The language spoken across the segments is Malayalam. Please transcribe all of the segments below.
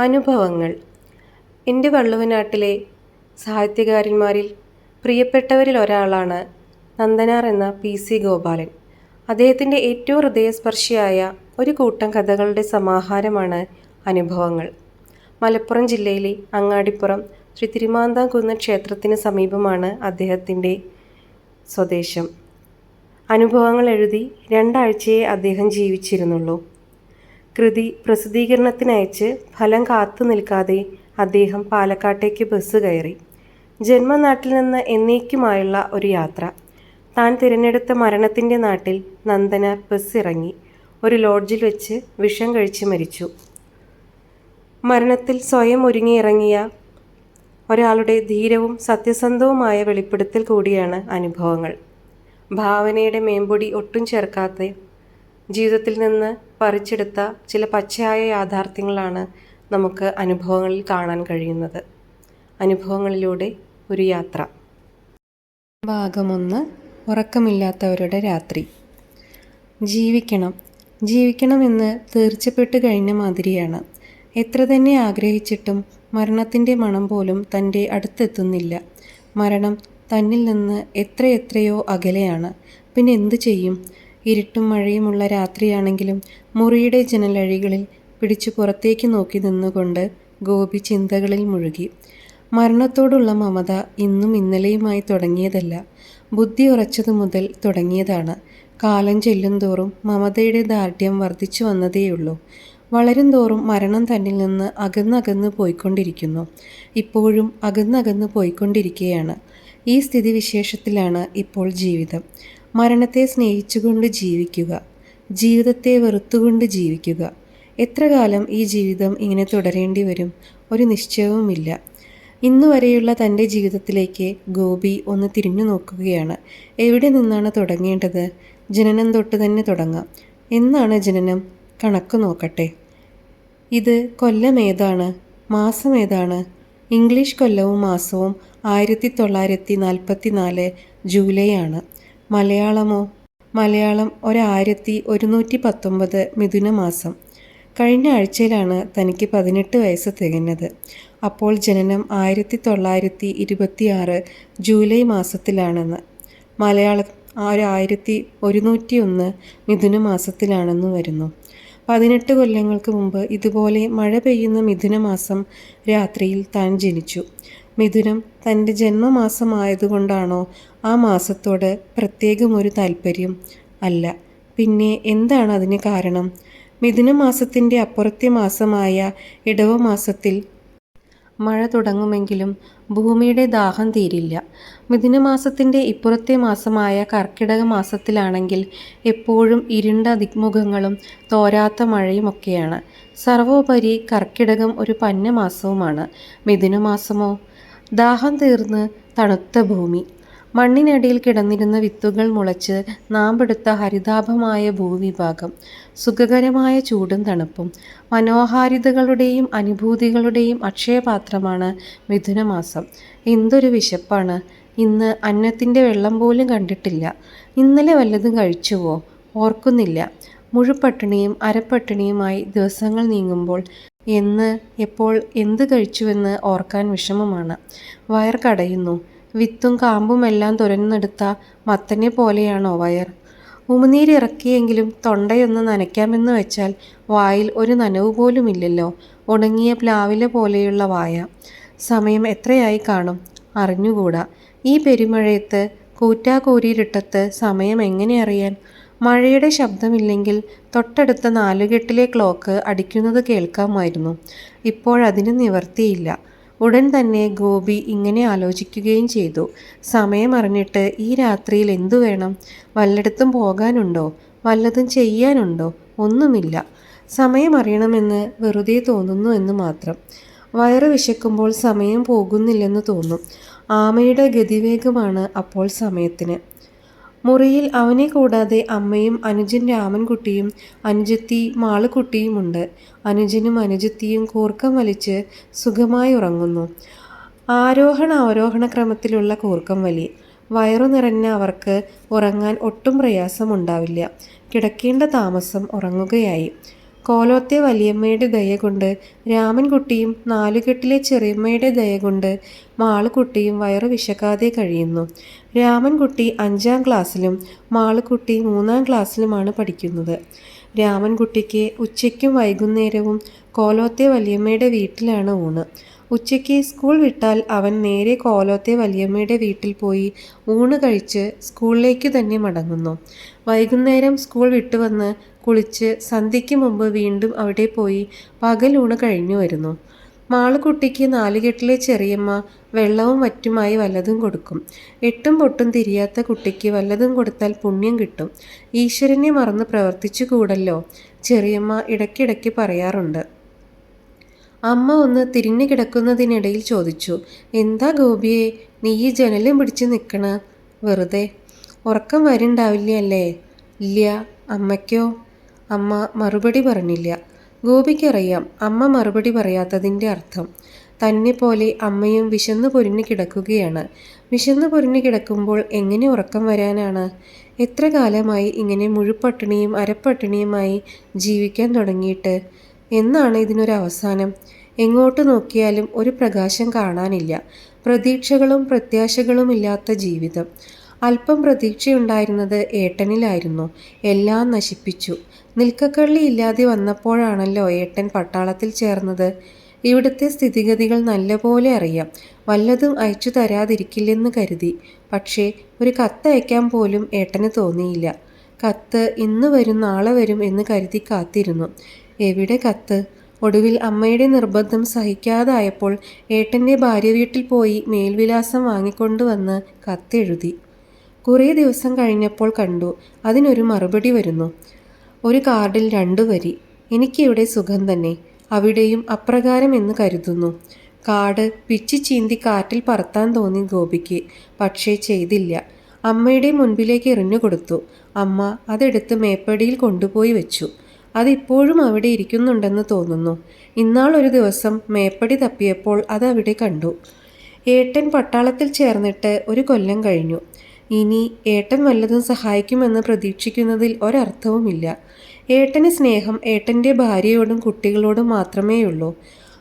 അനുഭവങ്ങൾ. എൻ്റെ വള്ളുവനാട്ടിലെ സാഹിത്യകാരന്മാരിൽ പ്രിയപ്പെട്ടവരിൽ ഒരാളാണ് നന്ദനാർ എന്ന PC ഗോപാലൻ. അദ്ദേഹത്തിൻ്റെ ഏറ്റവും ഹൃദയസ്പർശിയായ ഒരു കൂട്ടം കഥകളുടെ സമാഹാരമാണ് അനുഭവങ്ങൾ. മലപ്പുറം ജില്ലയിലെ അങ്ങാടിപ്പുറം ശ്രീ തിരുമാന്താംകുന്ന് ക്ഷേത്രത്തിന് സമീപമാണ് അദ്ദേഹത്തിൻ്റെ സ്വദേശം. അനുഭവങ്ങൾ എഴുതി 2 ആഴ്ചയെ അദ്ദേഹം ജീവിച്ചിരുന്നുള്ളൂ. കൃതി പ്രസിദ്ധീകരണത്തിനയച്ച് ഫലം കാത്തു നിൽക്കാതെ അദ്ദേഹം പാലക്കാട്ടേക്ക് ബസ് കയറി. ജന്മനാട്ടിൽ നിന്ന് എന്നേക്കുമായുള്ള ഒരു യാത്ര. താൻ തിരഞ്ഞെടുത്ത മരണത്തിൻ്റെ നാട്ടിൽ നന്ദനാർ ബസ് ഇറങ്ങി. ഒരു ലോഡ്ജിൽ വെച്ച് വിഷം കഴിച്ച് മരിച്ചു. മരണത്തിൽ സ്വയം ഒരുങ്ങിയിറങ്ങിയ ഒരാളുടെ ധീരവും സത്യസന്ധവുമായ വെളിപ്പെടുത്തൽ കൂടിയാണ് അനുഭവങ്ങൾ. ഭാവനയുടെ മേമ്പൊടി ഒട്ടും ചേർക്കാത്ത ജീവിതത്തിൽ നിന്ന് പറിച്ചെടുത്ത ചില പച്ചയായ യാഥാർത്ഥ്യങ്ങളാണ് നമുക്ക് അനുഭവങ്ങളിൽ കാണാൻ കഴിയുന്നത്. അനുഭവങ്ങളിലൂടെ ഒരു യാത്ര. ഭാഗം 1. ഉറക്കമില്ലാത്തവരുടെ രാത്രി. ജീവിക്കണമെന്ന് തീർച്ചപ്പെട്ട് കഴിഞ്ഞ മാതിരിയാണ്. എത്ര തന്നെ ആഗ്രഹിച്ചിട്ടും മരണത്തിൻ്റെ മണം പോലും തൻ്റെ അടുത്തെത്തുന്നില്ല. മരണം തന്നിൽ നിന്ന് എത്രയോ അകലെയാണ്. പിന്നെ എന്തു ചെയ്യും? ഇരുട്ടും മഴയുമുള്ള രാത്രിയാണെങ്കിലും മുറിയുടെ ജനലഴികളിൽ പിടിച്ചു പുറത്തേക്ക് നോക്കി നിന്നുകൊണ്ട് ഗോപി ചിന്തകളിൽ മുഴുകി. മരണത്തോടുള്ള മമത ഇന്നും ഇന്നലെയുമായി തുടങ്ങിയതല്ല, ബുദ്ധി ഉറച്ചതു മുതൽ തുടങ്ങിയതാണ്. കാലം ചെല്ലുംതോറും മമതയുടെ ദാർഢ്യം വർദ്ധിച്ചു വന്നതേയുള്ളൂ. വളരും തോറും മരണം തന്നിൽ നിന്ന് അകന്നകന്ന് പോയിക്കൊണ്ടിരിക്കുന്നു. ഇപ്പോഴും അകന്നകന്ന് പോയിക്കൊണ്ടിരിക്കുകയാണ്. ഈ സ്ഥിതിവിശേഷത്തിലാണ് ഇപ്പോൾ ജീവിതം. മരണത്തെ സ്നേഹിച്ചുകൊണ്ട് ജീവിക്കുക, ജീവിതത്തെ വെറുത്തുകൊണ്ട് ജീവിക്കുക. എത്ര കാലം ഈ ജീവിതം ഇങ്ങനെ തുടരേണ്ടി വരും? ഒരു നിശ്ചയവുമില്ല. ഇന്നുവരെയുള്ള തൻ്റെ ജീവിതത്തിലേക്ക് ഗോപി ഒന്ന് തിരിഞ്ഞു നോക്കുകയാണ്. എവിടെ നിന്നാണ് തുടങ്ങേണ്ടത്? ജനനം തൊട്ട് തന്നെ തുടങ്ങാം. എന്നാണ് ജനനം? കണക്ക് നോക്കട്ടെ. ഇത് കൊല്ലമേതാണ്? മാസം ഏതാണ്? ഇംഗ്ലീഷ് കൊല്ലവും മാസവും 1944 ജൂലൈ ആണ്. മലയാളമോ? മലയാളം 1119 മിഥുനമാസം. കഴിഞ്ഞ ആഴ്ചയിലാണ് തനിക്ക് 18 വയസ്സ് തികഞ്ഞത്. അപ്പോൾ ജനനം 1926 ജൂലൈ മാസത്തിലാണെന്ന്. മലയാളം 1101 മിഥുനമാസത്തിലാണെന്ന് വരുന്നു. 18 കൊല്ലങ്ങൾക്ക് മുമ്പ് ഇതുപോലെ മഴ പെയ്യുന്ന മിഥുനമാസം രാത്രിയിൽ താൻ ജനിച്ചു. മിഥുനം തൻ്റെ ജന്മമാസമായതുകൊണ്ടാണോ ആ മാസത്തോട് പ്രത്യേകമൊരു താല്പര്യം? അല്ല. പിന്നെ എന്താണ് അതിന് കാരണം? മിഥുനമാസത്തിൻ്റെ അപ്പുറത്തെ മാസമായ ഇടവമാസത്തിൽ മഴ തുടങ്ങുമെങ്കിലും ഭൂമിയുടെ ദാഹം തീരില്ല. മിഥുനമാസത്തിൻ്റെ ഇപ്പുറത്തെ മാസമായ കർക്കിടക മാസത്തിലാണെങ്കിൽ എപ്പോഴും ഇരുണ്ട ദിഗ്മുഖങ്ങളും തോരാത്ത മഴയുമൊക്കെയാണ്. സർവോപരി കർക്കിടകം ഒരു പഞ്ഞമാസവുമാണ്. മിഥുനമാസമോ? ദാഹം തീർന്ന് തണുത്ത ഭൂമി. മണ്ണിനടിയിൽ കിടന്നിരുന്ന വിത്തുകൾ മുളച്ച് നാമ്പെടുത്ത ഹരിതാഭമായ ഭൂവിഭാഗം. സുഖകരമായ ചൂടും തണുപ്പും മനോഹാരിതകളുടെയും അനുഭൂതികളുടെയും അക്ഷയപാത്രമാണ് മിഥുനമാസം. എന്തൊരു വിശപ്പാണ്! ഇന്ന് അന്നത്തിൻ്റെ വെള്ളം പോലും കണ്ടിട്ടില്ല. ഇന്നലെ വല്ലതും കഴിച്ചുവോ? ഓർക്കുന്നില്ല. മുഴുപട്ടിണിയും അരപ്പട്ടിണിയുമായി ദിവസങ്ങൾ നീങ്ങുമ്പോൾ എന്ന് എപ്പോൾ എന്ത് കഴിച്ചുവെന്ന് ഓർക്കാൻ വിഷമമാണ്. വയർ കടയുന്നു. വിത്തും കാമ്പുമെല്ലാം തുരന്നെടുത്ത മത്തനെ പോലെയാണോ വയർ? ഉമിനീരിറക്കിയെങ്കിലും തൊണ്ടയൊന്ന് നനയ്ക്കാമെന്ന് വെച്ചാൽ വായിൽ ഒരു നനവ് പോലുമില്ലല്ലോ. ഉണങ്ങിയ പ്ലാവില പോലെയുള്ള വായ. സമയം എത്രയായി കാണും? അറിഞ്ഞുകൂടാ. ഈ പെരുമഴയത്ത് കൂറ്റാക്കൂരിരുട്ടത്ത് സമയം എങ്ങനെ അറിയാൻ? മഴയുടെ ശബ്ദമില്ലെങ്കിൽ തൊട്ടടുത്ത നാലുകെട്ടിലെ ക്ലോക്ക് അടിക്കുന്നത് കേൾക്കാമായിരുന്നു. ഇപ്പോഴതിന് നിവർത്തിയില്ല. ഉടൻ തന്നെ ഗോപി ഇങ്ങനെ ആലോചിക്കുകയും ചെയ്തു. സമയം അറിഞ്ഞിട്ട് ഈ രാത്രിയിൽ എന്തു വേണം? വല്ലയിടത്തും പോകാനുണ്ടോ? വല്ലതും ചെയ്യാനുണ്ടോ? ഒന്നുമില്ല. സമയം അറിയണമെന്ന് വെറുതെ തോന്നുന്നു എന്ന് മാത്രം. വയറ് വിശക്കുമ്പോൾ സമയം പോകുന്നില്ലെന്ന് തോന്നും. ആമയുടെ ഗതിവേഗമാണ് അപ്പോൾ സമയത്തിന്. മുറിയിൽ അവനെ കൂടാതെ അമ്മയും അനുജൻ രാമൻകുട്ടിയും അനുജത്തി മാളുക്കുട്ടിയുമുണ്ട്. അനുജനും അനുജത്തിയും കൂർക്കം വലിച്ച് സുഖമായി ഉറങ്ങുന്നു. ആരോഹണ ക്രമത്തിലുള്ള കൂർക്കം വലി. വയറു നിറഞ്ഞ അവർക്ക് ഉറങ്ങാൻ ഒട്ടും പ്രയാസമുണ്ടാവില്ല. കിടക്കേണ്ട താമസം ഉറങ്ങുകയായി. കോലോത്തെ വലിയമ്മയുടെ ദയ കൊണ്ട് രാമൻകുട്ടിയും നാലുകെട്ടിലെ ചെറിയമ്മയുടെ ദയ കൊണ്ട് മാളുക്കുട്ടിയും വയറു വിശക്കാതെ കഴിയുന്നു. രാമൻകുട്ടി 5-ാം ക്ലാസ്സിലും മാളുക്കുട്ടി 3-ാം ക്ലാസ്സിലുമാണ് പഠിക്കുന്നത്. രാമൻകുട്ടിക്ക് ഉച്ചയ്ക്കും വൈകുന്നേരവും കോലോത്തെ വലിയമ്മയുടെ വീട്ടിലാണ് ഊണ്. ഉച്ചയ്ക്ക് സ്കൂൾ വിട്ടാൽ അവൻ നേരെ കോലോത്തെ വലിയമ്മയുടെ വീട്ടിൽ പോയി ഊണ് കഴിച്ച് സ്കൂളിലേക്ക് തന്നെ മടങ്ങുന്നു. വൈകുന്നേരം സ്കൂൾ വിട്ടുവന്ന് കുളിച്ച് സന്ധ്യയ്ക്ക് മുമ്പ് വീണ്ടും അവിടെ പോയി പകലൂണ് കഴിഞ്ഞു വരുന്നു. മാളുക്കുട്ടിക്ക് നാലുകെട്ടിലെ ചെറിയമ്മ വെള്ളവും മറ്റുമായി വല്ലതും കൊടുക്കും. എട്ടും പൊട്ടും തിരിയാത്ത കുട്ടിക്ക് വല്ലതും കൊടുത്താൽ പുണ്യം കിട്ടും. ഈശ്വരനെ മറന്ന് പ്രവർത്തിച്ചു കൂടല്ലോ, ചെറിയമ്മ ഇടയ്ക്കിടയ്ക്ക് പറയാറുണ്ട്. അമ്മ ഒന്ന് തിരിഞ്ഞു കിടക്കുന്നതിനിടയിൽ ചോദിച്ചു, എന്താ ഗോപിയെ നീ ഈ ജനലും പിടിച്ച് നിൽക്കണ? വെറുതെ. ഉറക്കം വരുന്നുണ്ടാവില്ല അല്ലേ? ഇല്ല. അമ്മയ്ക്കോ? അമ്മ മറുപടി പറഞ്ഞില്ല. ഗോപിക്കറിയാം അമ്മ മറുപടി പറയാത്തതിൻ്റെ അർത്ഥം. തന്നെ പോലെ അമ്മയും വിശന്നു പൊരിഞ്ഞു കിടക്കുകയാണ്. വിശന്നു പൊരിഞ്ഞു കിടക്കുമ്പോൾ എങ്ങനെ ഉറക്കം വരാനാണ്? എത്ര കാലമായി ഇങ്ങനെ മുഴുപട്ടിണിയും അരപ്പട്ടിണിയുമായി ജീവിക്കാൻ തുടങ്ങിയിട്ട്? എന്നാണ് ഇതിനൊരവസാനം? എങ്ങോട്ട് നോക്കിയാലും ഒരു പ്രകാശം കാണാനില്ല. പ്രതീക്ഷകളും പ്രത്യാശകളുമില്ലാത്ത ജീവിതം. അല്പം പ്രതീക്ഷയുണ്ടായിരുന്നത് ഏട്ടനിലായിരുന്നു. എല്ലാം നശിപ്പിച്ചു. നിൽക്കക്കള്ളി ഇല്ലാതെ വന്നപ്പോഴാണല്ലോ ഏട്ടൻ പട്ടാളത്തിൽ ചേർന്നത്. ഇവിടുത്തെ സ്ഥിതിഗതികൾ നല്ലപോലെ അറിയാം. വല്ലതും അയച്ചു തരാതിരിക്കില്ലെന്ന് കരുതി. പക്ഷേ ഒരു കത്തയക്കാൻ പോലും ഏട്ടന് തോന്നിയില്ല. കത്ത് ഇന്ന് വരും നാളെ വരും എന്ന് കരുതി കാത്തിരുന്നു. എവിടെ കത്ത്? ഒടുവിൽ അമ്മയുടെ നിർബന്ധം സഹിക്കാതായപ്പോൾ ഏട്ടൻ്റെ ഭാര്യ വീട്ടിൽ പോയി മേൽവിലാസം വാങ്ങിക്കൊണ്ടുവന്ന് കത്തെഴുതി. കുറേ ദിവസം കഴിഞ്ഞപ്പോൾ കണ്ടു അതിനൊരു മറുപടി വരുന്നു. ഒരു കാർഡിൽ 2 വരി. എനിക്കിവിടെ സുഖം തന്നെ, അവിടെയും അപ്രകാരം എന്ന് കരുതുന്നു. കാർഡ് പിച്ചി ചീന്തി കാറ്റിൽ പറത്താൻ തോന്നി ഗോപിക്ക്. പക്ഷേ ചെയ്തില്ല. അമ്മയുടെ മുൻപിലേക്ക് എറിഞ്ഞു കൊടുത്തു. അമ്മ അതെടുത്ത് മേപ്പടിയിൽ കൊണ്ടുപോയി വെച്ചു. അതിപ്പോഴും അവിടെ ഇരിക്കുന്നുണ്ടെന്ന് തോന്നുന്നു. ഇന്നാളൊരു ദിവസം മേപ്പടി തപ്പിയപ്പോൾ അതവിടെ കണ്ടു. ഏട്ടൻ പട്ടാളത്തിൽ ചേർന്നിട്ട് 1 കൊല്ലം കഴിഞ്ഞു. ഇനി ഏട്ടൻ വല്ലതും സഹായിക്കുമെന്ന് പ്രതീക്ഷിക്കുന്നതിൽ ഒരർത്ഥവുമില്ല. ഏട്ടന് സ്നേഹം ഏട്ടൻ്റെ ഭാര്യയോടും കുട്ടികളോടും മാത്രമേയുള്ളൂ.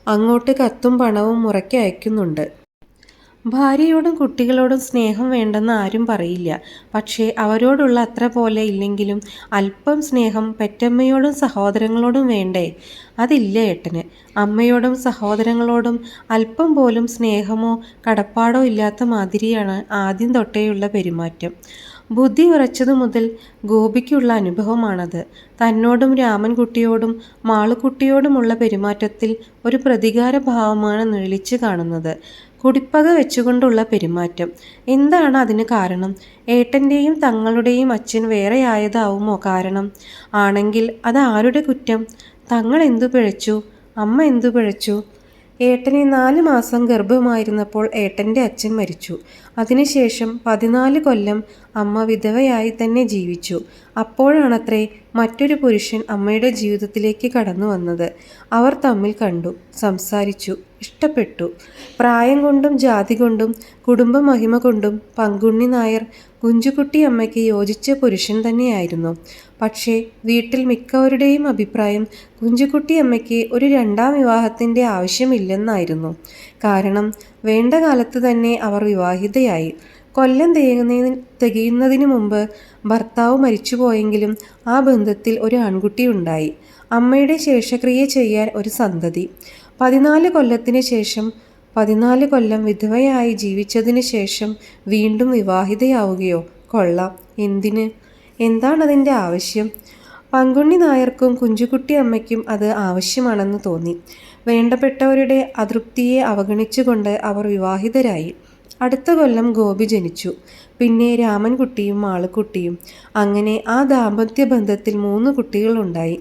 അങ്ങോട്ട് കത്തും പണവും മുറയ്ക്ക് അയക്കുന്നുണ്ട്. ഭാര്യയോടും കുട്ടികളോടും സ്നേഹം വേണ്ടെന്ന് ആരും പറയില്ല. പക്ഷേ അവരോടുള്ള അത്ര പോലെ ഇല്ലെങ്കിലും അല്പം സ്നേഹം പെറ്റമ്മയോടും സഹോദരങ്ങളോടും വേണ്ടേ? അതില്ല ഏട്ടന്. അമ്മയോടും സഹോദരങ്ങളോടും അല്പം പോലും സ്നേഹമോ കടപ്പാടോ ഇല്ലാത്ത മാതിരിയാണ് ആദ്യം തൊട്ടേയുള്ള പെരുമാറ്റം. ബുദ്ധി ഉറച്ചതു മുതൽ ഗോപിക്കുള്ള അനുഭവമാണത്. തന്നോടും രാമൻകുട്ടിയോടും മാളുക്കുട്ടിയോടുമുള്ള പെരുമാറ്റത്തിൽ ഒരു പ്രതികാരഭാവമാണ് നിഴലിച്ചു കാണുന്നത്. കുടിപ്പക വെച്ചുകൊണ്ടുള്ള പെരുമാറ്റം. എന്താണ് അതിന് കാരണം? ഏട്ടൻ്റെയും തങ്ങളുടെയും അച്ഛൻ വേറെയായതാവുമോ കാരണം? ആണെങ്കിൽ അത് ആരുടെ കുറ്റം? തങ്ങൾ എന്തു പിഴച്ചു? അമ്മ എന്തു പിഴച്ചു? ഏട്ടനെ 4 മാസം ഗർഭമായിരുന്നപ്പോൾ ഏട്ടൻ്റെ അച്ഛൻ മരിച്ചു. അതിനുശേഷം 14 കൊല്ലം അമ്മ വിധവയായി തന്നെ ജീവിച്ചു. അപ്പോഴാണത്രേ മറ്റൊരു പുരുഷൻ അമ്മയുടെ ജീവിതത്തിലേക്ക് കടന്നു വന്നത്. അവർ തമ്മിൽ കണ്ടു, സംസാരിച്ചു, ഇഷ്ടപ്പെട്ടു. പ്രായം കൊണ്ടും ജാതി കൊണ്ടും കുടുംബ മഹിമ കൊണ്ടും പങ്കുണ്ണി നായർ കുഞ്ചുകുട്ടി അമ്മയ്ക്ക് യോജിച്ച പുരുഷൻ തന്നെയായിരുന്നു. പക്ഷേ വീട്ടിൽ മിക്കവരുടെയും അഭിപ്രായം കുഞ്ചുകുട്ടി അമ്മയ്ക്ക് ഒരു 2ാം വിവാഹത്തിൻ്റെ ആവശ്യമില്ലെന്നായിരുന്നു. കാരണം വേണ്ട കാലത്ത് തന്നെ അവർ വിവാഹിതയായി. കൊല്ലം തികയുന്നതിന് മുമ്പ് ഭർത്താവ് മരിച്ചുപോയെങ്കിലും ആ ബന്ധത്തിൽ ഒരു ആൺകുട്ടി ഉണ്ടായി. അമ്മയുടെ ശേഷക്രിയ ചെയ്യാൻ ഒരു സന്തതി. 14 കൊല്ലത്തിന് ശേഷം 14 കൊല്ലം വിധവയായി ജീവിച്ചതിന് ശേഷം വീണ്ടും വിവാഹിതയാവുകയോ? കൊള്ളാം. എന്തിന്? എന്താണതിൻ്റെ ആവശ്യം? പങ്കുണ്ണി നായർക്കും കുഞ്ചുകുട്ടി അമ്മയ്ക്കും അത് ആവശ്യമാണെന്ന് തോന്നി. വേണ്ടപ്പെട്ടവരുടെ അതൃപ്തിയെ അവഗണിച്ചുകൊണ്ട് അവർ വിവാഹിതരായി. അടുത്ത കൊല്ലം ഗോപി ജനിച്ചു. പിന്നെ രാമൻകുട്ടിയും മാളുക്കുട്ടിയും. അങ്ങനെ ആ ദാമ്പത്യ ബന്ധത്തിൽ 3 കുട്ടികളുണ്ടായി.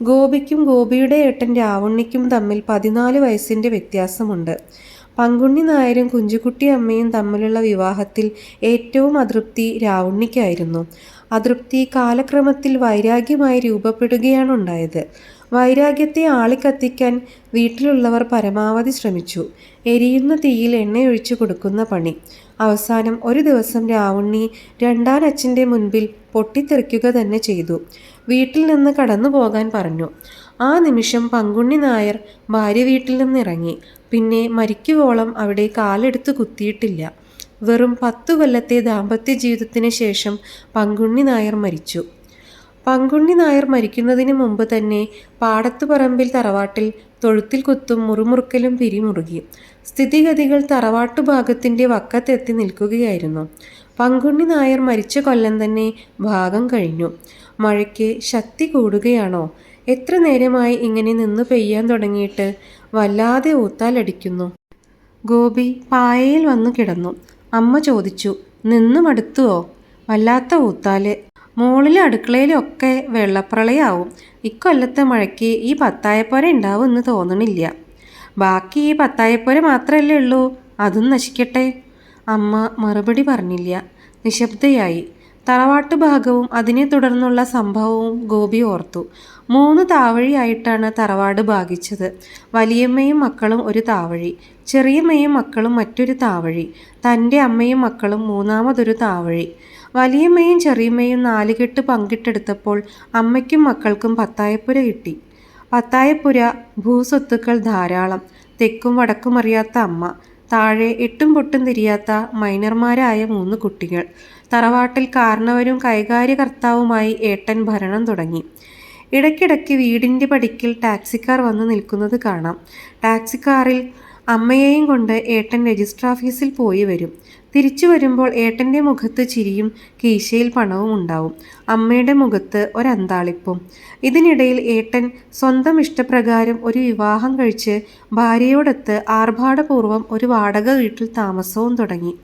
ഗോപിക്കും ഗോപിയുടെ ഏട്ടൻ രാവുണ്ണിക്കും തമ്മിൽ 14 വയസ്സിൻ്റെ വ്യത്യാസമുണ്ട്. പങ്കുണ്ണി നായരും കുഞ്ചുകുട്ടി അമ്മയും തമ്മിലുള്ള വിവാഹത്തിൽ ഏറ്റവും അതൃപ്തി രാവുണ്ണിക്കായിരുന്നു. അതൃപ്തി കാലക്രമത്തിൽ വൈരാഗ്യമായി രൂപപ്പെടുകയാണുണ്ടായത്. വൈരാഗ്യത്തെ ആളിക്കത്തിക്കാൻ വീട്ടിലുള്ളവർ പരമാവധി ശ്രമിച്ചു. എരിയുന്ന തീയിൽ എണ്ണയൊഴിച്ചു കൊടുക്കുന്ന പണി. അവസാനം ഒരു ദിവസം രാവുണ്ണി 2ാം അച്ഛൻ്റെ മുൻപിൽ പൊട്ടിത്തെറിക്കുക തന്നെ ചെയ്തു. വീട്ടിൽ നിന്ന് കടന്നു പോകാൻ പറഞ്ഞു. ആ നിമിഷം പങ്കുണ്ണി നായർ ഭാര്യ വീട്ടിൽ നിന്നിറങ്ങി. പിന്നെ മരിക്കുവോളം അവിടെ കാലെടുത്ത് കുത്തിയിട്ടില്ല. വെറും 10 കൊല്ലത്തെ ദാമ്പത്യ ജീവിതത്തിന് ശേഷം പങ്കുണ്ണി നായർ മരിച്ചു. പങ്കുണ്ണി നായർ മരിക്കുന്നതിന് മുമ്പ് തന്നെ പാടത്തുപറമ്പിൽ തറവാട്ടിൽ തൊഴുത്തിൽ കുത്തും മുറുമുറുക്കലും പിരിമുറുകി. സ്ഥിതിഗതികൾ തറവാട്ടുഭാഗത്തിൻ്റെ വക്കത്തെത്തി നിൽക്കുകയായിരുന്നു. പങ്കുണ്ണി നായർ മരിച്ച കൊല്ലം തന്നെ ഭാഗം കഴിഞ്ഞു. മഴയ്ക്ക് ശക്തി കൂടുകയാണോ? എത്ര നേരമായി ഇങ്ങനെ നിന്ന് പെയ്യാൻ തുടങ്ങിയിട്ട്? വല്ലാതെ ഊത്താലടിക്കുന്നു. ഗോപി പായയിൽ വന്നു കിടന്നു. അമ്മ ചോദിച്ചു, നിന്ന് മടുത്തുവോ? വല്ലാത്ത ഊത്താല്. മോളിലെ അടുക്കളയിലൊക്കെ വെള്ളപ്രളയാവും. ഇക്കൊല്ലത്തെ മഴയ്ക്ക് ഈ പത്തായപ്പുര ഉണ്ടാവുമെന്ന് തോന്നണില്ല. ബാക്കി ഈ പത്തായപ്പുര മാത്രമല്ലേ ഉള്ളൂ, അതും നശിക്കട്ടെ. അമ്മ മറുപടി പറഞ്ഞില്ല. നിശബ്ദയായി. തറവാട്ടു ഭാഗവും അതിനെ തുടർന്നുള്ള സംഭവവും ഗോപി ഓർത്തു. 3 താവഴിയായിട്ടാണ് തറവാട് ഭാഗിച്ചത്. വലിയമ്മയും മക്കളും ഒരു താവഴി, ചെറിയമ്മയും മക്കളും മറ്റൊരു താവഴി, തൻ്റെ അമ്മയും മക്കളും മൂന്നാമതൊരു താവഴി. വലിയമ്മയും ചെറിയമ്മയും 4 കെട്ട് പങ്കിട്ടെടുത്തപ്പോൾ അമ്മയ്ക്കും മക്കൾക്കും പത്തായപ്പുര കിട്ടി. പത്തായപ്പുര, ഭൂസ്വത്തുക്കൾ ധാരാളം. തെക്കും വടക്കും അറിയാത്ത അമ്മ, താഴെ എട്ടും പൊട്ടും തിരിയാത്ത മൈനർമാരായ 3 കുട്ടികൾ. തറവാട്ടിൽ കാരണവരും കൈകാര്യകർത്താവുമായി ഏട്ടൻ ഭരണം തുടങ്ങി. ഇടയ്ക്കിടയ്ക്ക് വീടിൻ്റെ പടിക്കൽ ടാക്സിക്കാർ വന്നു നിൽക്കുന്നത് കാണാം. ടാക്സിക്കാറിൽ അമ്മയെയും കൊണ്ട് ഏട്ടൻ രജിസ്റ്റർ ഓഫീസിൽ പോയി വരും. തിരിച്ചു വരുമ്പോൾ ഏട്ടൻ്റെ മുഖത്ത് ചിരിയും കീശയിൽ പണവും ഉണ്ടാവും. അമ്മയുടെ മുഖത്ത് ഒരന്താളിപ്പും. ഇതിനിടയിൽ ഏട്ടൻ സ്വന്തം ഇഷ്ടപ്രകാരം ഒരു വിവാഹം കഴിച്ച് ഭാര്യയോടൊത്ത് ആർഭാടപൂർവ്വം ഒരു വാടക വീട്ടിൽ താമസവും തുടങ്ങി.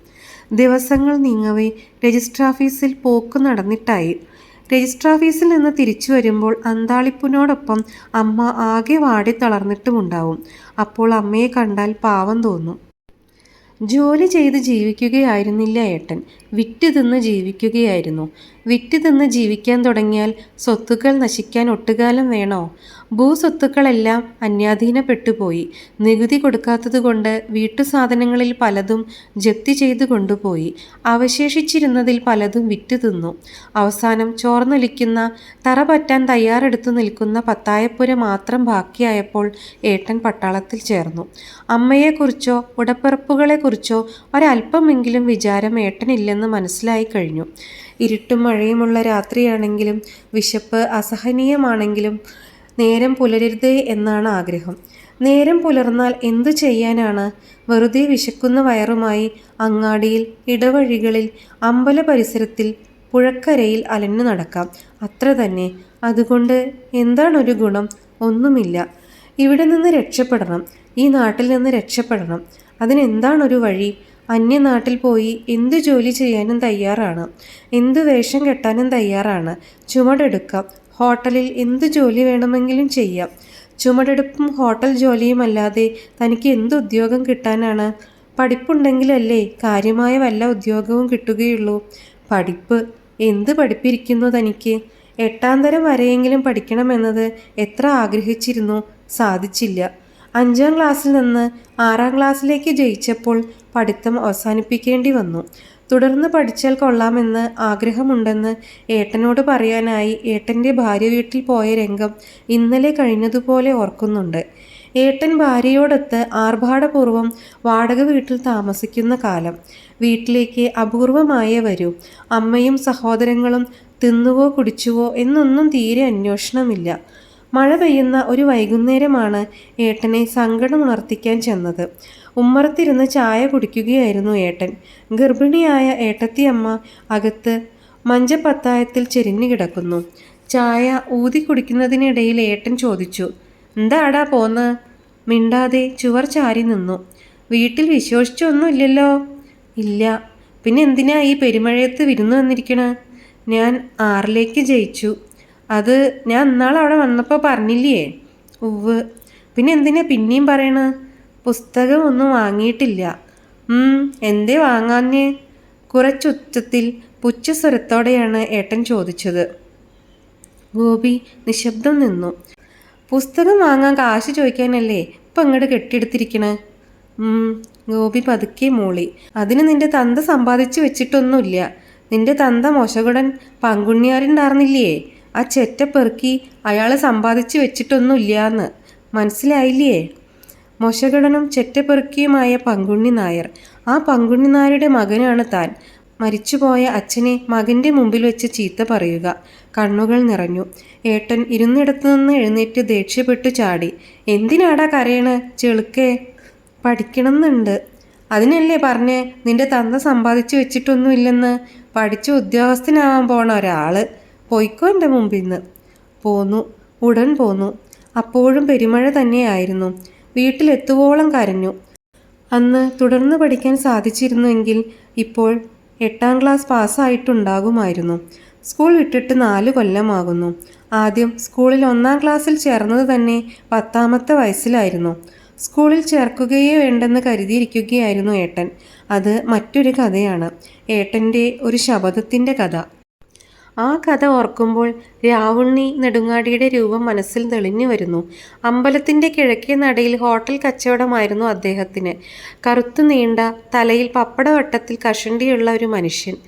ദിവസങ്ങൾ നീങ്ങവേ രജിസ്റ്റർ ഓഫീസിൽ പോക്ക് നടന്നിട്ടായി. രജിസ്റ്റർ ഓഫീസിൽ നിന്ന് തിരിച്ചു വരുമ്പോൾ അന്താളിപ്പിനോടൊപ്പം അമ്മ ആകെ വാടി തളർന്നിട്ടുമുണ്ടാവും. അപ്പോൾ അമ്മയെ കണ്ടാൽ പാവം തോന്നും. ജോലി ചെയ്ത് ജീവിക്കുകയായിരുന്നില്ല ഏട്ടൻ, വിറ്റ് തിന്ന് ജീവിക്കുകയായിരുന്നു. വിറ്റ് തിന്ന് ജീവിക്കാൻ തുടങ്ങിയാൽ സ്വത്തുക്കൾ നശിക്കാൻ ഒട്ടുകാലം വേണോ? ഭൂസ്വത്തുക്കളെല്ലാം അന്യാധീനപ്പെട്ടുപോയി. നികുതി കൊടുക്കാത്തതുകൊണ്ട് വീട്ടുസാധനങ്ങളിൽ പലതും ജപ്തി ചെയ്തു കൊണ്ടുപോയി. അവശേഷിച്ചിരുന്നതിൽ പലതും വിറ്റ് തിന്നു. അവസാനം ചോർന്നൊലിക്കുന്ന, തറ പറ്റാൻ തയ്യാറെടുത്തു നിൽക്കുന്ന പത്തായപ്പുര മാത്രം ബാക്കിയായപ്പോൾ ഏട്ടൻ പട്ടാളത്തിൽ ചേർന്നു. അമ്മയെക്കുറിച്ചോ ഉടപ്പിറപ്പുകളെക്കുറിച്ചോ ഒരല്പമെങ്കിലും വിചാരം ഏട്ടനില്ലെന്ന് മനസ്സിലായി കഴിഞ്ഞു. ഇരുട്ടും മഴയുമുള്ള രാത്രിയാണെങ്കിലും വിശപ്പ് അസഹനീയമാണെങ്കിലും നേരം പുലരരുതേ എന്നാണ് ആഗ്രഹം. നേരം പുലർന്നാൽ എന്തു ചെയ്യാനാണ്? വെറുതെ വിശക്കുന്ന വയറുമായി അങ്ങാടിയിൽ, ഇടവഴികളിൽ, അമ്പല പരിസരത്തിൽ, പുഴക്കരയിൽ അലഞ്ഞു നടക്കാം. അത്ര തന്നെ. അതുകൊണ്ട് എന്താണൊരു ഗുണം? ഒന്നുമില്ല. ഇവിടെ നിന്ന് രക്ഷപ്പെടണം. ഈ നാട്ടിൽ നിന്ന് രക്ഷപ്പെടണം. അതിനെന്താണൊരു വഴി? അന്യനാട്ടിൽ പോയി എന്തു ജോലി ചെയ്യാനും തയ്യാറാണ്. എന്തു വേഷം കെട്ടാനും തയ്യാറാണ്. ചുമടെടുക്കാം. ഹോട്ടലിൽ എന്തു ജോലി വേണമെങ്കിലും ചെയ്യാം. ചുമടെടുപ്പും ഹോട്ടൽ ജോലിയുമല്ലാതെ തനിക്ക് എന്ത് ഉദ്യോഗം കിട്ടാനാണ്? പഠിപ്പുണ്ടെങ്കിലല്ലേ കാര്യമായ വല്ല ഉദ്യോഗവും കിട്ടുകയുള്ളൂ. പഠിപ്പ് എന്ത് പഠിപ്പിരിക്കുന്നു തനിക്ക്? 8ാം തരം വരെയെങ്കിലും പഠിക്കണമെന്നത് എത്ര ആഗ്രഹിച്ചിരുന്നു, സാധിച്ചില്ല. 5ാം ക്ലാസ്സിൽ നിന്ന് 6ാം ക്ലാസ്സിലേക്ക് ജയിച്ചപ്പോൾ പഠിത്തം അവസാനിപ്പിക്കേണ്ടി വന്നു. തുടർന്ന് പഠിച്ചാൽ കൊള്ളാമെന്ന് ആഗ്രഹമുണ്ടെന്ന് ഏട്ടനോട് പറയാനായി ഏട്ടൻ്റെ ഭാര്യ വീട്ടിൽ പോയ രംഗം ഇന്നലെ കഴിഞ്ഞതുപോലെ ഓർക്കുന്നുണ്ട്. ഏട്ടൻ ഭാര്യയോടൊത്ത് ആർഭാടപൂർവ്വം വാടക വീട്ടിൽ താമസിക്കുന്ന കാലം. വീട്ടിലേക്ക് അപൂർവമായേ വരൂ. അമ്മയും സഹോദരങ്ങളും തിന്നുവോ കുടിച്ചുവോ എന്നൊന്നും തീരെ അന്വേഷണമില്ല. മഴ പെയ്യുന്ന ഒരു വൈകുന്നേരമാണ് ഏട്ടനെ സങ്കടമുണർത്തിക്കാൻ ചെന്നത്. ഉമ്മറത്തിരുന്ന് ചായ കുടിക്കുകയായിരുന്നു ഏട്ടൻ. ഗർഭിണിയായ ഏട്ടത്തിയമ്മ അകത്ത് മഞ്ചപ്പത്തായത്തിൽ ചെരിഞ്ഞു കിടക്കുന്നു. ചായ ഊതി കുടിക്കുന്നതിനിടയിൽ ഏട്ടൻ ചോദിച്ചു, എന്താടാ പോന്ന്? മിണ്ടാതെ ചുവർ ചാരി നിന്നു. വീട്ടിൽ വിശേഷിച്ചൊന്നുമില്ലല്ലോ? ഇല്ല. പിന്നെ എന്തിനാ ഈ പെരുമഴയത്ത് വിരുന്ന് വന്നിരിക്കണ? ഞാൻ 6ലേക്ക് ജയിച്ചു. അത് ഞാൻ ഇന്നാളെ അവിടെ വന്നപ്പോൾ പറഞ്ഞില്ലേ? ഉവ്വ്. പിന്നെ എന്തിനാ പിന്നെയും പറയണ? പുസ്തകമൊന്നും വാങ്ങിയിട്ടില്ല. എന്തേ വാങ്ങാഞ്ഞേ? കുറച്ചുച്ചത്തിൽ പുച്ഛസ്വരത്തോടെയാണ് ഏട്ടൻ ചോദിച്ചത്. ഗോപി നിശബ്ദം നിന്നു. പുസ്തകം വാങ്ങാൻ കാശ് ചോദിക്കാനല്ലേ ഇപ്പം അങ്ങോട്ട് കെട്ടിയെടുത്തിരിക്കണേ? ഗോപി പതുക്കെ മൂളി. അതിന് നിന്റെ തന്ത സമ്പാദിച്ചു വെച്ചിട്ടൊന്നുമില്ല. നിന്റെ തന്ത മോശകുടൻ പങ്കുണ്ണിയാരുണ്ടായിരുന്നില്ലേ? ആ ചെറ്റപ്പെറുക്കി അയാൾ സമ്പാദിച്ചു വെച്ചിട്ടൊന്നുമില്ലാന്ന് മനസ്സിലായില്ലേ? മൊശകടനും ചെറ്റപ്പെറുക്കിയുമായ പങ്കുണ്ണി നായർ. ആ പങ്കുണ്ണി നായരുടെ മകനാണ് താൻ. മരിച്ചുപോയ അച്ഛനെ മകൻ്റെ മുമ്പിൽ വെച്ച് ചീത്ത പറയുക. കണ്ണുകൾ നിറഞ്ഞു. ഏട്ടൻ ഇരുന്നിടത്തു നിന്ന് എഴുന്നേറ്റ് ദേഷ്യപ്പെട്ടു ചാടി. എന്തിനാടാ കരയണ് ചെളുക്കേ? പഠിക്കണമെന്നുണ്ട്. അതിനല്ലേ പറഞ്ഞേ നിന്റെ തന്ത സമ്പാദിച്ചു വെച്ചിട്ടൊന്നുമില്ലെന്ന്? പഠിച്ച് ഉദ്യോഗസ്ഥനാവാൻ പോണ ഒരാള്. പൊയ്ക്കോ എൻ്റെ മുമ്പിൽ നിന്ന്. പോന്നു. ഉടൻ പോന്നു. അപ്പോഴും പെരുമഴ തന്നെയായിരുന്നു. വീട്ടിലെത്തുവോളം കരഞ്ഞു. അന്ന് തുടർന്ന് പഠിക്കാൻ സാധിച്ചിരുന്നുവെങ്കിൽ ഇപ്പോൾ 8ാം ക്ലാസ് പാസ്സായിട്ടുണ്ടാകുമായിരുന്നു. സ്കൂൾ വിട്ടിട്ട് 4 കൊല്ലമാകുന്നു. ആദ്യം സ്കൂളിൽ 1ാം ക്ലാസ്സിൽ ചേർന്നത് തന്നെ 10ാമത്തെ വയസ്സിലായിരുന്നു. സ്കൂളിൽ ചേർക്കുകയേ വേണ്ടെന്ന് കരുതിയിരിക്കുകയായിരുന്നു ഏട്ടൻ. അത് മറ്റൊരു കഥയാണ്. ഏട്ടൻ്റെ ഒരു ശപഥത്തിൻ്റെ കഥ. ആ കഥ ഓർക്കുമ്പോൾ രാവുണ്ണി നെടുങ്ങാടിയുടെ രൂപം മനസ്സിൽ തെളിഞ്ഞു വരുന്നു. അമ്പലത്തിൻ്റെ കിഴക്കേ നടയിൽ ഹോട്ടൽ കച്ചവടമായിരുന്നു അദ്ദേഹത്തിന്. കറുത്തു നീണ്ട തലയിൽ പപ്പടവട്ടത്തിൽ കഷണ്ടിയുള്ള ഒരു മനുഷ്യൻ.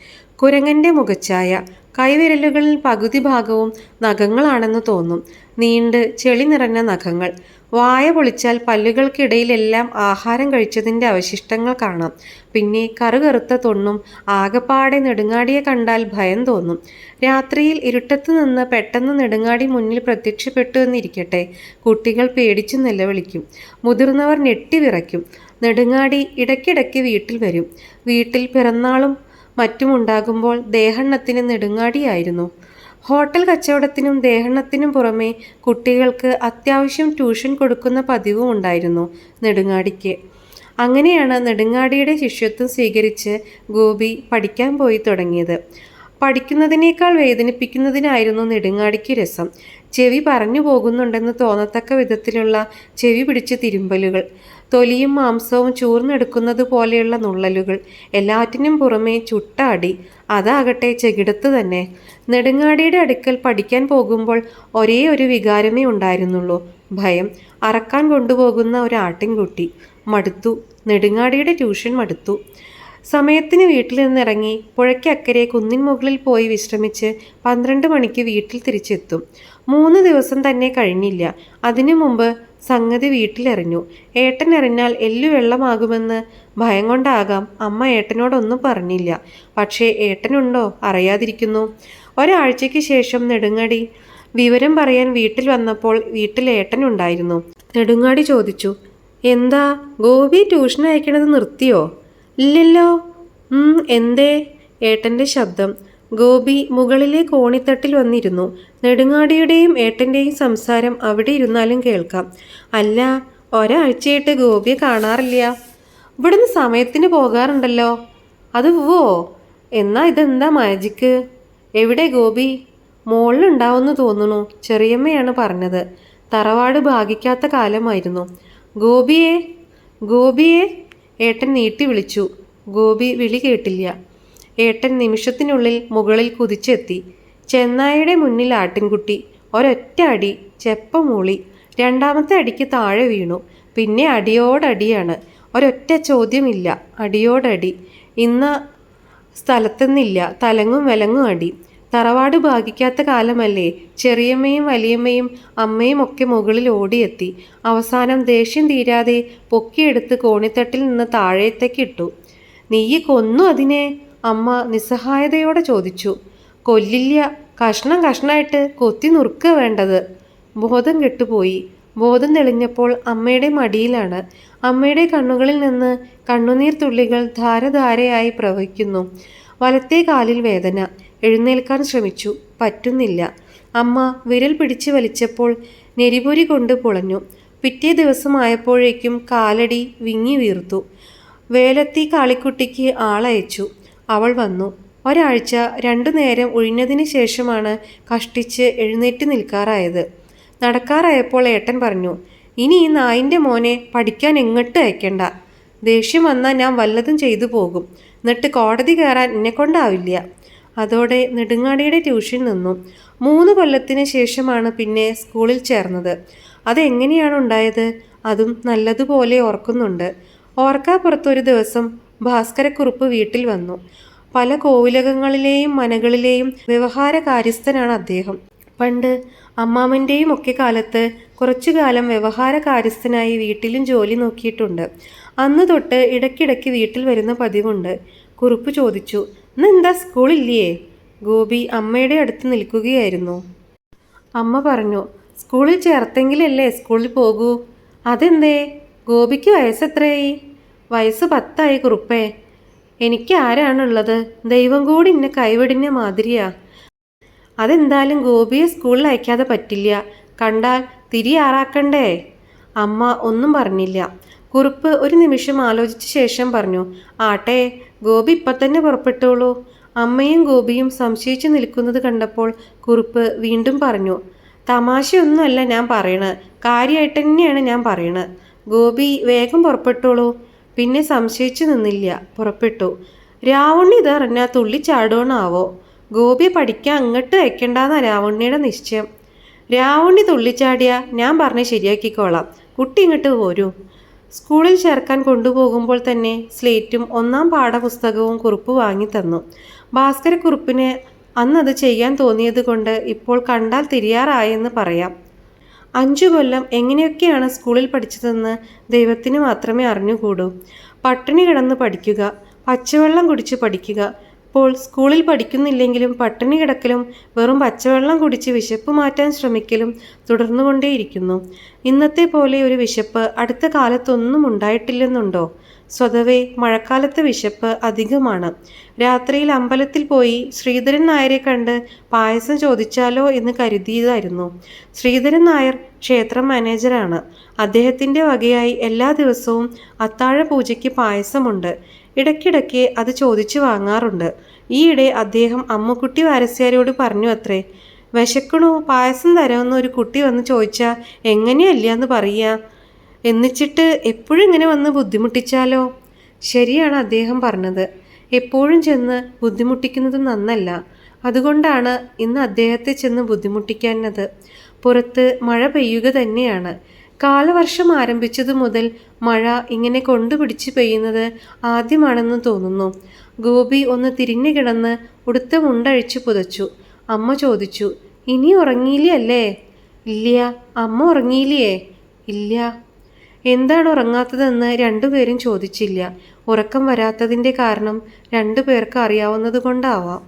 കുരങ്ങൻ്റെ മുഖച്ഛായ. കൈവിരലുകളിൽ പകുതി ഭാഗവും നഖങ്ങളാണെന്ന് തോന്നും. നീണ്ട് ചെളി നിറഞ്ഞ നഖങ്ങൾ. വായ പൊളിച്ചാൽ പല്ലുകൾക്കിടയിലെല്ലാം ആഹാരം കഴിച്ചതിൻ്റെ അവശിഷ്ടങ്ങൾ കാണാം. പിന്നെ കറുകറുത്ത തൊണ്ണും. ആകപ്പാടെ നെടുങ്ങാടിയെ കണ്ടാൽ ഭയം തോന്നും. രാത്രിയിൽ ഇരുട്ടത്ത് നിന്ന് പെട്ടെന്ന് നെടുങ്ങാടി മുന്നിൽ പ്രത്യക്ഷപ്പെട്ടു എന്നിരിക്കട്ടെ, കുട്ടികൾ പേടിച്ചു നിലവിളിക്കും. മുതിർന്നവർ ഞെട്ടിവിറയ്ക്കും. നെടുങ്ങാടി ഇടയ്ക്കിടയ്ക്ക് വീട്ടിൽ വരും. വീട്ടിൽ പിറന്നാളും മറ്റുമുണ്ടാകുമ്പോൾ ദേഹണ്ണത്തിന് നെടുങ്ങാടിയായിരുന്നു. ഹോട്ടൽ കച്ചവടത്തിനും ദേഹണ്ണത്തിനും പുറമെ കുട്ടികൾക്ക് അത്യാവശ്യം ട്യൂഷൻ കൊടുക്കുന്ന പതിവും ഉണ്ടായിരുന്നു നെടുങ്ങാടിക്ക്. അങ്ങനെയാണ് നെടുങ്ങാടിയുടെ ശിഷ്യത്വം സ്വീകരിച്ച് ഗോപി പഠിക്കാൻ പോയി തുടങ്ങിയത്. പഠിക്കുന്നതിനേക്കാൾ വേദനിപ്പിക്കുന്നതിനായിരുന്നു നെടുങ്ങാടിക്ക് രസം. ചെവി പറഞ്ഞു പോകുന്നുണ്ടെന്ന് തോന്നത്തക്ക വിധത്തിലുള്ള ചെവി പിടിച്ച് തിരുമ്പലുകൾ, തൊലിയും മാംസവും ചൂർന്നെടുക്കുന്നത് പോലെയുള്ള നുള്ളലുകൾ, എല്ലാറ്റിനും പുറമെ ചുട്ട അടി. അതാകട്ടെ ചെകിടത്ത് തന്നെ. നെടുങ്ങാടിയുടെ അടുക്കൽ പഠിക്കാൻ പോകുമ്പോൾ ഒരേ ഒരു വികാരമേ ഉണ്ടായിരുന്നുള്ളൂ, ഭയം. അറക്കാൻ കൊണ്ടുപോകുന്ന ഒരു ആട്ടിൻകുട്ടി. മടുത്തു. നെടുങ്ങാടിയുടെ ട്യൂഷൻ മടുത്തു. സമയത്തിന് വീട്ടിൽ നിന്നിറങ്ങി പുഴയ്ക്കക്കരെ കുന്നിൻ മുകളിൽ പോയി വിശ്രമിച്ച് 12 മണിക്ക് വീട്ടിൽ തിരിച്ചെത്തും. 3 ദിവസം തന്നെ കഴിഞ്ഞില്ല. അതിനു മുമ്പ് സംഗതി വീട്ടിലെറിഞ്ഞു. ഏട്ടൻ എറിഞ്ഞാൽ എല്ലുവെള്ളമാകുമെന്ന് ഭയം കൊണ്ടാകാം അമ്മ ഏട്ടനോടൊന്നും പറഞ്ഞില്ല. പക്ഷേ ഏട്ടനുണ്ടോ അറിയാതിരിക്കുന്നു. ഒരാഴ്ചയ്ക്ക് ശേഷം നെടുങ്ങാടി വിവരം പറയാൻ വീട്ടിൽ വന്നപ്പോൾ വീട്ടിൽ ഏട്ടനുണ്ടായിരുന്നു. നെടുങ്ങാടി ചോദിച്ചു, എന്താ ഗോപി ട്യൂഷൻ അയക്കണത് നിർത്തിയോ? ഇല്ലല്ലോ. എന്തേ? ഏട്ടൻ്റെ ശബ്ദം. ഗോപി മുകളിലെ കോണിത്തട്ടിൽ വന്നിരുന്നു. നെടുങ്ങാടിയുടെയും ഏട്ടൻ്റെയും സംസാരം അവിടെ ഇരുന്നാലും കേൾക്കാം. അല്ല, ഒരാഴ്ചയായിട്ട് ഗോപിയെ കാണാറില്ല. ഇവിടുന്ന് സമയത്തിന് പോകാറുണ്ടല്ലോ. അത് വോ? എന്നാ ഇതെന്താ മാജിക്ക്? എവിടെ ഗോപി? മോളിലുണ്ടാവുമെന്ന് തോന്നുന്നു. ചെറിയമ്മയാണ് പറഞ്ഞത്. തറവാട് ഭാഗിക്കാത്ത കാലമായിരുന്നു. ഗോപിയെ, ഗോപിയെ ഏട്ടൻ നീട്ടി വിളിച്ചു. ഗോപി വിളി കേട്ടില്ല. ഏട്ടൻ നിമിഷത്തിനുള്ളിൽ മുകളിൽ കുതിച്ചെത്തി. ചെന്നായയുടെ മുന്നിൽ ആട്ടിൻകുട്ടി. ഒരൊറ്റ അടി. ചെപ്പ മൂളി. 2ാമത്തെ അടിക്ക് താഴെ വീണു. പിന്നെ അടിയോടടിയാണ്. ഒരൊറ്റ ചോദ്യമില്ല, അടിയോടടി. ഇന്ന സ്ഥലത്തെന്നില്ല, തലങ്ങും വിലങ്ങും അടി. തറവാട് ഭാഗിക്കാത്ത കാലമല്ലേ. ചെറിയമ്മയും വലിയമ്മയും അമ്മയും ഒക്കെ മുകളിൽ ഓടിയെത്തി. അവസാനം ദേഷ്യം തീരാതെ പൊക്കിയെടുത്ത് കോണിത്തട്ടിൽ നിന്ന് താഴത്തേക്കിട്ടു. നീ കൊന്നു അതിനെ? അമ്മ നിസ്സഹായതയോടെ ചോദിച്ചു. കൊല്ലില്ല, കഷ്ണം കഷ്ണമായിട്ട് കൊത്തി നുറുക്കുക വേണ്ടത്. ബോധം കെട്ടുപോയി. ബോധം തെളിഞ്ഞപ്പോൾ അമ്മയുടെ മടിയിലാണ്. അമ്മയുടെ കണ്ണുകളിൽ നിന്ന് കണ്ണുനീർ തുള്ളികൾ ധാരധാരയായി പ്രവഹിക്കുന്നു. വലത്തെ കാലിൽ വേദന. എഴുന്നേൽക്കാൻ ശ്രമിച്ചു. പറ്റുന്നില്ല. അമ്മ വിരൽ പിടിച്ച് വലിച്ചപ്പോൾ നെരിപൊരി കൊണ്ട് പുളഞ്ഞു. പിറ്റേ ദിവസമായപ്പോഴേക്കും കാലടി വിങ്ങി വീർത്തു. വേലത്തി കാളിക്കുട്ടിക്ക് ആളയച്ചു. അവൾ വന്നു. ഒരാഴ്ച 2 നേരം ഒഴിഞ്ഞതിന് ശേഷമാണ് കഷ്ടിച്ച് എഴുന്നേറ്റ് നിൽക്കാറായത്. നടക്കാറായപ്പോൾ ഏട്ടൻ പറഞ്ഞു, ഇനി ഈ നായിൻ്റെ മോനെ പഠിക്കാൻ എങ്ങോട്ട് അയക്കണ്ട. ദേഷ്യം വന്നാൽ ഞാൻ വല്ലതും ചെയ്തു പോകും. എന്നിട്ട് കോടതി കയറാൻ എന്നെക്കൊണ്ടാവില്ല. അതോടെ നെടുങ്ങാടിയുടെ ട്യൂഷൻ നിന്നു. 3 കൊല്ലത്തിന് ശേഷമാണ് പിന്നെ സ്കൂളിൽ ചേർന്നത്. അതെങ്ങനെയാണ് ഉണ്ടായത്? അതും നല്ലതുപോലെ ഓർക്കുന്നുണ്ട്. ഓർക്കാപ്പുറത്തൊരു ദിവസം ഭാസ്കരക്കുറുപ്പ് വീട്ടിൽ വന്നു. പല കോവിലകങ്ങളിലെയും മനകളിലെയും വ്യവഹാര കാര്യസ്ഥനാണ് അദ്ദേഹം. പണ്ട് അമ്മാമ്മൻ്റെയും ഒക്കെ കാലത്ത് കുറച്ചു കാലം വ്യവഹാര കാര്യസ്ഥനായി വീട്ടിലും ജോലി നോക്കിയിട്ടുണ്ട്. അന്ന് തൊട്ട് ഇടയ്ക്കിടയ്ക്ക് വീട്ടിൽ വരുന്ന പതിവുണ്ട്. കുറുപ്പ് ചോദിച്ചു, ഇന്നെന്താ സ്കൂളില്ലേ? ഗോപി അമ്മയുടെ അടുത്ത് നിൽക്കുകയായിരുന്നു. അമ്മ പറഞ്ഞു, സ്കൂളിൽ ചേർത്തെങ്കിലല്ലേ സ്കൂളിൽ പോകൂ. അതെന്തേ? ഗോപിക്ക് വയസ്സെത്രയായി? വയസ്സ് 10 കുറുപ്പേ. എനിക്ക് ആരാണുള്ളത്? ദൈവം കൂടി എന്നെ കൈവിടിഞ്ഞ മാതിരിയാ. അതെന്തായാലും ഗോപിയെ സ്കൂളിൽ അയക്കാതെ പറ്റില്ല. കണ്ടാൽ തിരിയാറാക്കണ്ടേ? അമ്മ ഒന്നും പറഞ്ഞില്ല. കുറുപ്പ് ഒരു നിമിഷം ആലോചിച്ച ശേഷം പറഞ്ഞു, ആട്ടെ, ഗോപി ഇപ്പം തന്നെ പുറപ്പെട്ടോളൂ. അമ്മയും ഗോപിയും സംശയിച്ചു നിൽക്കുന്നത് കണ്ടപ്പോൾ കുറുപ്പ് വീണ്ടും പറഞ്ഞു, തമാശയൊന്നുമല്ല ഞാൻ പറയണത്, കാര്യമായിട്ട് തന്നെയാണ് ഞാൻ പറയണത്. ഗോപി വേഗം പുറപ്പെട്ടോളൂ. പിന്നെ സംശയിച്ചു നിന്നില്ല, പുറപ്പെട്ടു. രാവണി ഇതറിഞ്ഞാൽ തുള്ളിച്ചാടോണാവോ? ഗോപിയെ പഠിക്കാൻ അങ്ങോട്ട് അയക്കണ്ടെന്ന രാവണിയുടെ നിശ്ചയം. രാവണി തുള്ളിച്ചാടിയ ഞാൻ പറഞ്ഞ് ശരിയാക്കിക്കോളാം. കുട്ടി ഇങ്ങോട്ട് പോരൂ. സ്കൂളിൽ ചേർക്കാൻ കൊണ്ടുപോകുമ്പോൾ തന്നെ സ്ലേറ്റും 1ാം പാഠപുസ്തകവും കുറുപ്പ് വാങ്ങിത്തന്നു. ഭാസ്കരക്കുറുപ്പിന് അന്നത് ചെയ്യാൻ തോന്നിയത് കൊണ്ട് ഇപ്പോൾ കണ്ടാൽ തിരിയാറായെന്ന് പറയാം. 5 കൊല്ലം എങ്ങനെയൊക്കെയാണ് സ്കൂളിൽ പഠിച്ചതെന്ന് ദൈവത്തിന് മാത്രമേ അറിഞ്ഞുകൂടൂ. പട്ടിണി കിടന്ന് പഠിക്കുക, പച്ചവെള്ളം കുടിച്ച് പഠിക്കുക. ഇപ്പോൾ സ്കൂളിൽ പഠിക്കുന്നില്ലെങ്കിലും പട്ടിണി കിടക്കലും വെറും പച്ചവെള്ളം കുടിച്ച് വിശപ്പ് മാറ്റാൻ ശ്രമിക്കലും തുടർന്നുകൊണ്ടേയിരിക്കുന്നു. ഇന്നത്തെ പോലെ ഒരു വിശപ്പ് അടുത്ത കാലത്തൊന്നും ഉണ്ടായിട്ടില്ലെന്നുണ്ടോ? സ്വതവേ മഴക്കാലത്തെ വിശപ്പ് അധികമാണ്. രാത്രിയിൽ അമ്പലത്തിൽ പോയി ശ്രീധരൻ നായരെ കണ്ട് പായസം ചോദിച്ചാലോ എന്ന് കരുതിയതായിരുന്നു. ശ്രീധരൻ നായർ ക്ഷേത്രം മാനേജറാണ്. അദ്ദേഹത്തിൻ്റെ വകയായി എല്ലാ ദിവസവും അത്താഴ പൂജയ്ക്ക് പായസമുണ്ട്. ഇടയ്ക്കിടയ്ക്ക് അത് ചോദിച്ചു വാങ്ങാറുണ്ട്. ഈയിടെ അദ്ദേഹം അമ്മുക്കുട്ടി വാരസ്യാരോട് പറഞ്ഞു അത്രേ, വിശക്കണു, പായസം തരാമെന്ന് ഒരു കുട്ടി വന്ന് ചോദിച്ചാൽ എങ്ങനെയല്ലാന്ന് പറയുക? എന്നിച്ചിട്ട് എപ്പോഴും ഇങ്ങനെ വന്ന് ബുദ്ധിമുട്ടിച്ചാലോ? ശരിയാണ് അദ്ദേഹം പറഞ്ഞത്. എപ്പോഴും ചെന്ന് ബുദ്ധിമുട്ടിക്കുന്നത് നന്നല്ല. അതുകൊണ്ടാണ് ഇന്ന് അദ്ദേഹത്തെ ചെന്ന് ബുദ്ധിമുട്ടിക്കുന്നത്. പുറത്ത് മഴ പെയ്യുക തന്നെയാണ്. കാലവർഷം ആരംഭിച്ചതു മുതൽ മഴ ഇങ്ങനെ കൊണ്ടുപിടിച്ച് പെയ്യുന്നത് ആദ്യമാണെന്ന് തോന്നുന്നു. ഗോപി ഒന്ന് തിരിഞ്ഞു കിടന്ന് ഉടുത്ത മുണ്ടഴിച്ചു പുതച്ചു. അമ്മ ചോദിച്ചു, ഇനി ഉറങ്ങിയില്ലേ അല്ലേ? ഇല്ല. അമ്മ ഉറങ്ങിയില്ലേ? ഇല്ല. എന്താണ് ഉറങ്ങാത്തതെന്ന് രണ്ടുപേരും ചോദിച്ചില്ല. ഉറക്കം വരാത്തതിൻ്റെ കാരണം രണ്ടുപേർക്ക് അറിയാവുന്നത് കൊണ്ടാവാം.